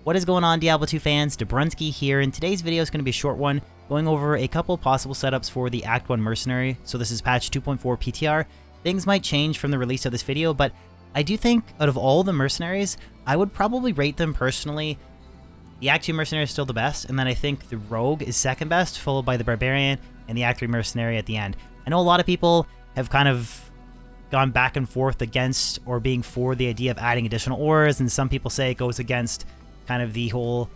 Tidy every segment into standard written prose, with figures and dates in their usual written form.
What is going on, Diablo 2 fans? Dobrunsky here, and today's video is going to be a short one, going over a couple possible setups for the Act 1 Mercenary. So this is patch 2.4 PTR. Things might change from the release of this video, but I do think out of all the mercenaries, I would probably rate them personally. The Act 2 Mercenary is still the best, and then I think the Rogue is second best, followed by the Barbarian and the Act 3 Mercenary at the end. I know a lot of people have kind of gone back and forth against or being for the idea of adding additional auras, and some people say it goes against kind of the whole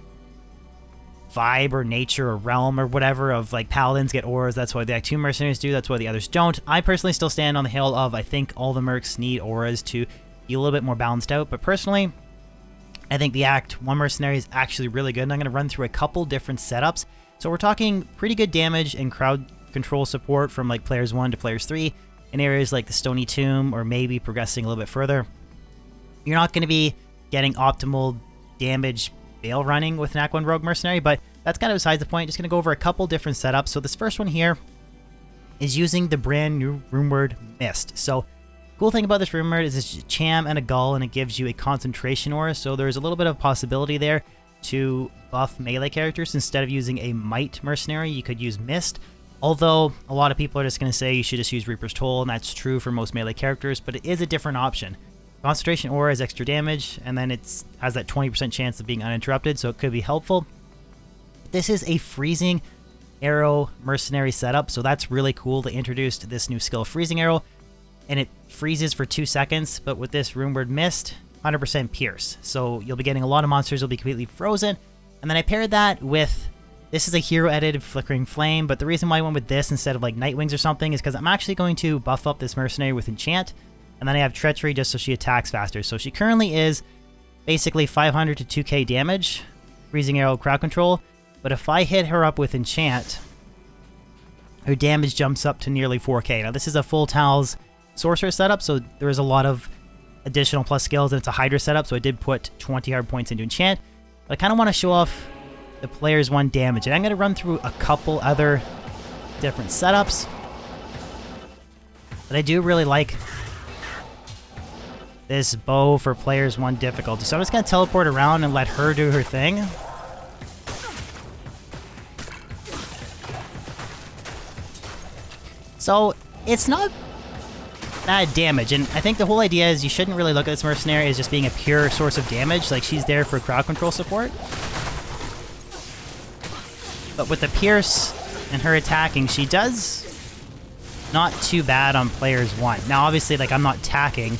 vibe or nature or realm or whatever of like paladins get auras. That's why the Act 2 mercenaries do, that's why the others don't. I personally still stand on the hill of I think all the mercs need auras to be a little bit more balanced out, but personally I think the Act 1 mercenary is actually really good, and I'm going to run through a couple different setups. So we're talking pretty good damage and crowd control support from like players 1 to players 3 in areas like the Stony Tomb, or maybe progressing a little bit further. You're not going to be getting optimal damage bail running with an Act 1 Rogue Mercenary, but that's kind of besides the point. Just going to go over a couple different setups. So this first one here is using the brand new Runeward Mist. So cool thing about this Runeward is it's a Cham and a Gull, and it gives you a concentration aura, so there's a little bit of possibility there to buff melee characters. Instead of using a Might Mercenary, you could use Mist. Although a lot of people are just going to say you should just use Reaper's Toll, and that's true for most melee characters, but it is a different option. Concentration Aura is extra damage, and then it has that 20% chance of being uninterrupted, so it could be helpful. This is a Freezing Arrow Mercenary setup, so that's really cool. They introduced this new skill, Freezing Arrow, and it freezes for 2 seconds, but with this Runeward Mist, 100% Pierce. So you'll be getting a lot of monsters will be completely frozen, and then I paired that with, this is a hero-edited Flickering Flame, but the reason why I went with this instead of like Night Wings or something is because I'm actually going to buff up this Mercenary with Enchant. And then I have Treachery just so she attacks faster. So she currently is basically 500 to 2k damage, Freezing Arrow, crowd control. But if I hit her up with Enchant, her damage jumps up to nearly 4k. Now this is a full Tal's Sorcerer setup, so there is a lot of additional plus skills, and it's a Hydra setup, so I did put 20 hard points into Enchant. But I kind of want to show off the player's 1 damage, and I'm going to run through a couple other different setups. But I do really like this bow for players 1 difficulty. So I'm just going to teleport around and let her do her thing. So it's not bad damage, and I think the whole idea is you shouldn't really look at this mercenary as just being a pure source of damage. Like, she's there for crowd control support. But with the Pierce and her attacking, she does not too bad on players 1. Now obviously, like, I'm not attacking.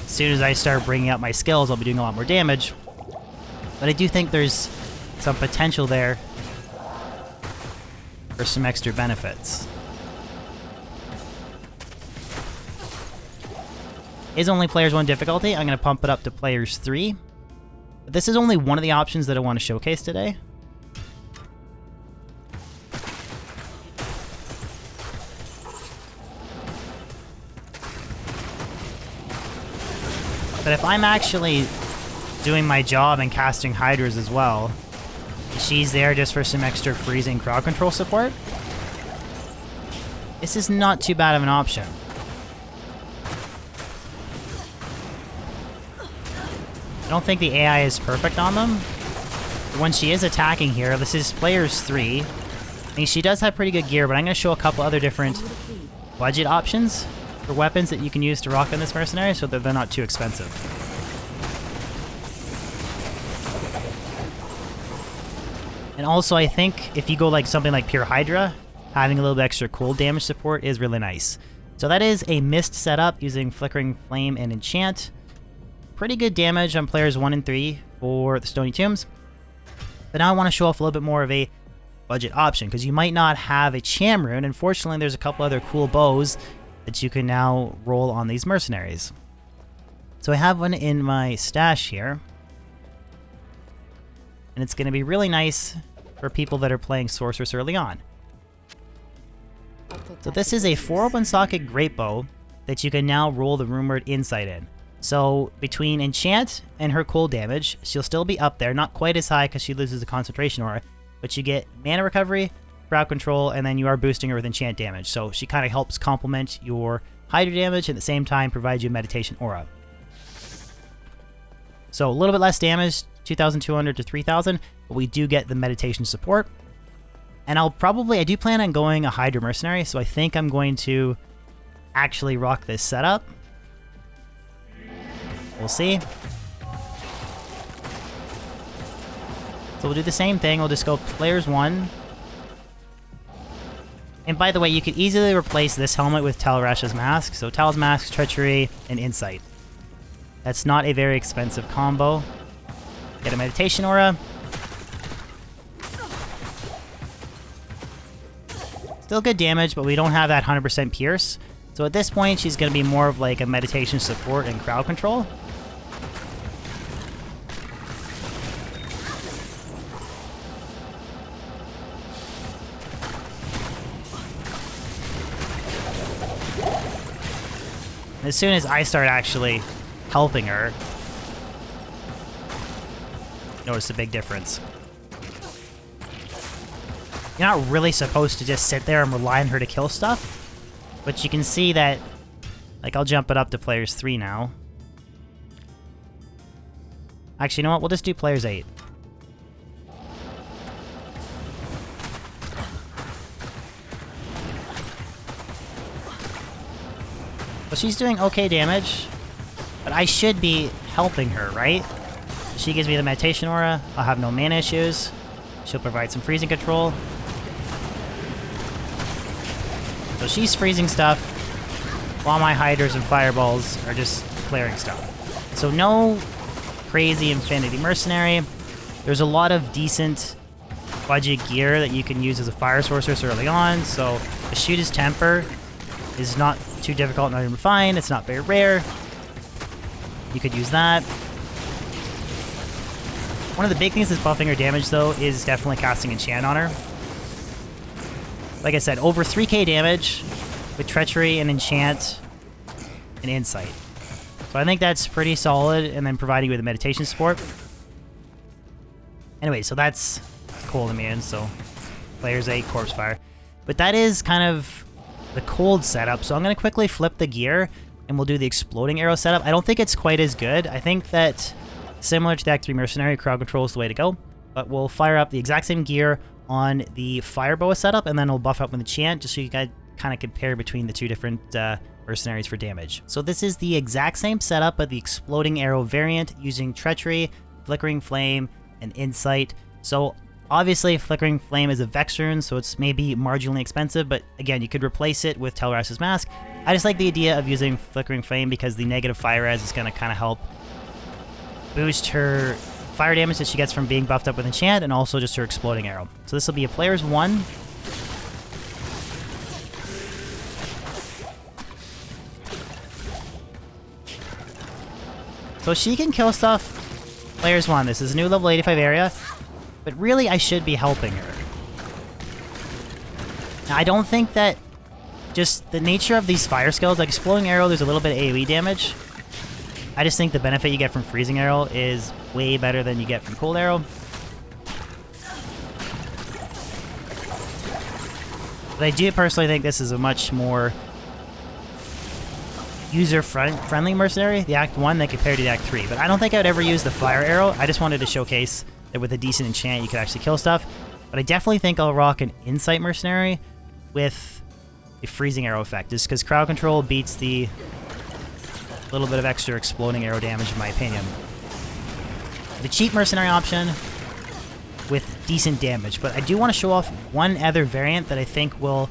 As soon as I start bringing up my skills, I'll be doing a lot more damage. But I do think there's some potential there for some extra benefits. Is only players 1 difficulty. I'm going to pump it up to players 3. But this is only one of the options that I want to showcase today. But if I'm actually doing my job and casting Hydras as well, she's there just for some extra freezing crowd control support, this is not too bad of an option. I don't think the AI is perfect on them. When she is attacking here, this is players 3. I mean, she does have pretty good gear, but I'm going to show a couple other different budget options for weapons that you can use to rock on this mercenary so that they're not too expensive. And also, I think if you go like something like Pure Hydra, having a little bit extra cold damage support is really nice. So that is a Mist setup using Flickering Flame and Enchant. Pretty good damage on players 1 and 3 for the Stony Tombs. But now I want to show off a little bit more of a budget option, because you might not have a Cham Rune. Unfortunately, there's a couple other cool bows that you can now roll on these mercenaries. So I have one in my stash here, and it's going to be really nice for people that are playing Sorceress early on. So this is a 4-open socket Great Bow that you can now roll the Runeward Insight in. So between Enchant and her cold damage, she'll still be up there, not quite as high because she loses the concentration aura, but you get mana recovery, crowd control, and then you are boosting her with enchant damage. So she kind of helps complement your Hydra damage and at the same time provides you meditation aura. So a little bit less damage, 2,200 to 3,000, but we do get the meditation support. And I do plan on going a Hydra Mercenary, so I think I'm going to actually rock this setup. We'll see. So we'll do the same thing. We'll just go players 1. And by the way, you could easily replace this helmet with Talrash's mask. So Tal's mask, treachery, and insight. That's not a very expensive combo. Get a meditation aura. Still good damage, but we don't have that 100% pierce. So at this point, she's going to be more of like a meditation support and crowd control. As soon as I start actually helping her, notice a big difference. You're not really supposed to just sit there and rely on her to kill stuff, but you can see that, like, I'll jump it up to players 3 now. Actually, you know what? We'll just do players 8. Well, she's doing okay damage, but I should be helping her, right? She gives me the meditation aura. I'll have no mana issues. She'll provide some freezing control. So she's freezing stuff, while my hydras and fireballs are just clearing stuff. So no crazy infinity mercenary. There's a lot of decent budget gear that you can use as a fire sorceress early on. So the shoot his temper is not too difficult, not even fine. It's not very rare. You could use that. One of the big things that's buffing her damage, though, is definitely casting Enchant on her. Like I said, over 3k damage with Treachery and Enchant and Insight. So I think that's pretty solid, and then providing you with a meditation support. Anyway, so that's cold immune, so players 8, Corpse Fire. But that is kind of the cold setup, so I'm going to quickly flip the gear, and we'll do the Exploding Arrow setup. I don't think it's quite as good. I think that, similar to the Act 3 Mercenary, crowd control is the way to go. But we'll fire up the exact same gear on the Fire Boa setup, and then we'll buff up with the Chant, just so you guys kind of compare between the two different mercenaries for damage. So this is the exact same setup, but the Exploding Arrow variant, using Treachery, Flickering Flame, and Insight. So obviously, Flickering Flame is a Vex rune, so it's maybe marginally expensive, but again, you could replace it with Telras's Mask. I just like the idea of using Flickering Flame because the negative fire res is going to kind of help boost her fire damage that she gets from being buffed up with Enchant, and also just her Exploding Arrow. So this will be a player's 1. So she can kill stuff. Players 1. This is a new level 85 area. But really, I should be helping her. Now, I don't think that just the nature of these fire skills, like Exploding Arrow, there's a little bit of AoE damage. I just think the benefit you get from Freezing Arrow is way better than you get from Cold Arrow. But I do personally think this is a much more user-friendly mercenary, the Act 1, than compared to the Act 3. But I don't think I would ever use the Fire Arrow. I just wanted to showcase that with a decent enchant, you could actually kill stuff. But I definitely think I'll rock an Insight Mercenary with a Freezing Arrow effect, just because crowd control beats the little bit of extra Exploding Arrow damage, in my opinion. The cheap Mercenary option with decent damage, but I do want to show off one other variant that I think will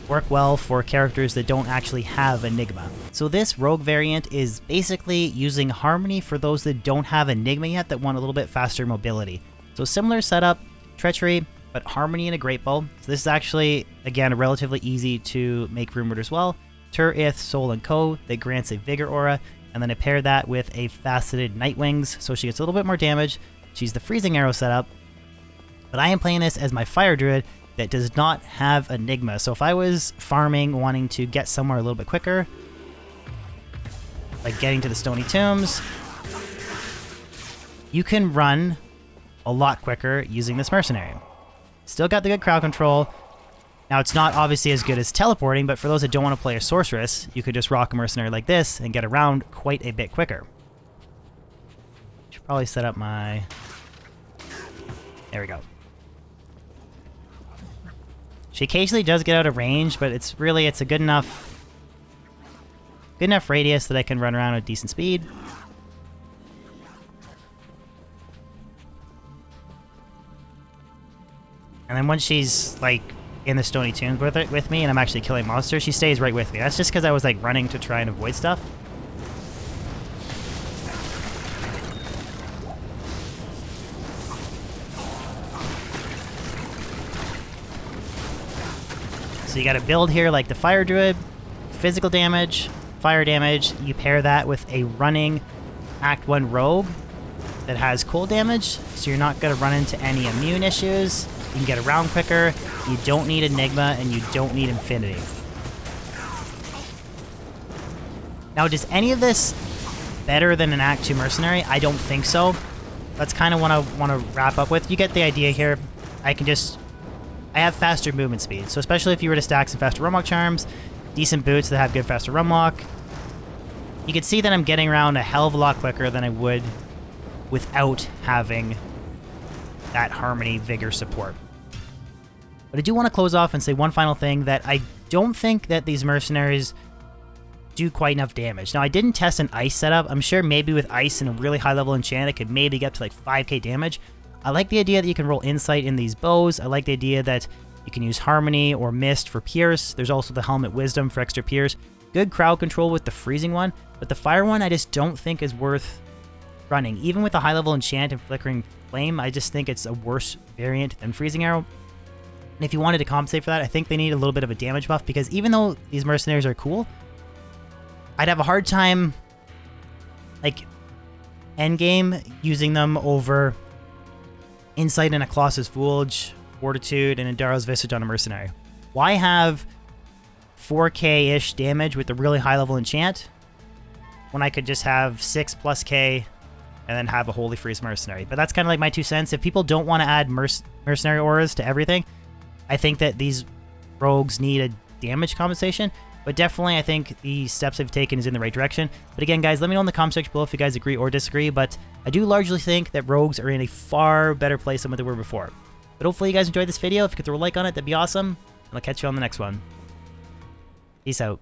work well for characters that don't actually have Enigma. So this Rogue variant is basically using Harmony for those that don't have Enigma yet, that want a little bit faster mobility. So similar setup, Treachery, but Harmony and a Great Bow. So this is actually, again, relatively easy to make rumored as well. Tur-Ith, Soul, and Co. that grants a Vigor aura, and then I pair that with a Faceted Night Wings, so she gets a little bit more damage. She's the Freezing Arrow setup, but I am playing this as my Fire Druid that does not have Enigma. So if I was farming, wanting to get somewhere a little bit quicker, like getting to the Stony Tombs, you can run a lot quicker using this Mercenary. Still got the good crowd control. Now, it's not obviously as good as teleporting, but for those that don't want to play a Sorceress, you could just rock a Mercenary like this and get around quite a bit quicker. probably set up my... There we go. She occasionally does get out of range, but it's a good enough radius that I can run around at decent speed. And then once she's like in the Stony Tombs with me and I'm actually killing monsters, she stays right with me. That's just because I was like running to try and avoid stuff. So you gotta build here like the Fire Druid, physical damage, fire damage. You pair that with a running Act 1 Rogue that has cold damage, so you're not gonna run into any immune issues. You can get around quicker, you don't need Enigma, and you don't need Infinity. Now, does any of this better than an Act 2 Mercenary? I don't think so. That's kind of what I want to wrap up with. You get the idea here. I have faster movement speed, so especially if you were to stack some faster Rumlock Charms, decent boots that have good faster Rumlock, you can see that I'm getting around a hell of a lot quicker than I would without having that Harmony Vigor support. But I do want to close off and say one final thing, that I don't think that these mercenaries do quite enough damage. Now, I didn't test an ice setup. I'm sure maybe with ice and a really high level enchant, it could maybe get to like 5k damage. I like the idea that you can roll Insight in these bows. I like the idea that you can use Harmony or Mist for Pierce. There's also the Helmet Wisdom for extra Pierce. Good crowd control with the Freezing one, but the Fire one I just don't think is worth running. Even with a high level enchant and Flickering Flame, I just think it's a worse variant than Freezing Arrow. And if you wanted to compensate for that, I think they need a little bit of a damage buff, because even though these mercenaries are cool, I'd have a hard time, like, endgame using them over Insight in a Colossus Fulge, Fortitude, and Indaro's Visage on a mercenary. Why have 4k-ish damage with a really high level enchant when I could just have 6+k and then have a Holy Freeze mercenary? But that's kind of like my 2 cents. If people don't want to add mercenary auras to everything, I think that these rogues need a damage compensation. But definitely, I think the steps I've taken is in the right direction. But again, guys, let me know in the comment section below if you guys agree or disagree. But I do largely think that rogues are in a far better place than what they were before. But hopefully you guys enjoyed this video. If you could throw a like on it, that'd be awesome. And I'll catch you on the next one. Peace out.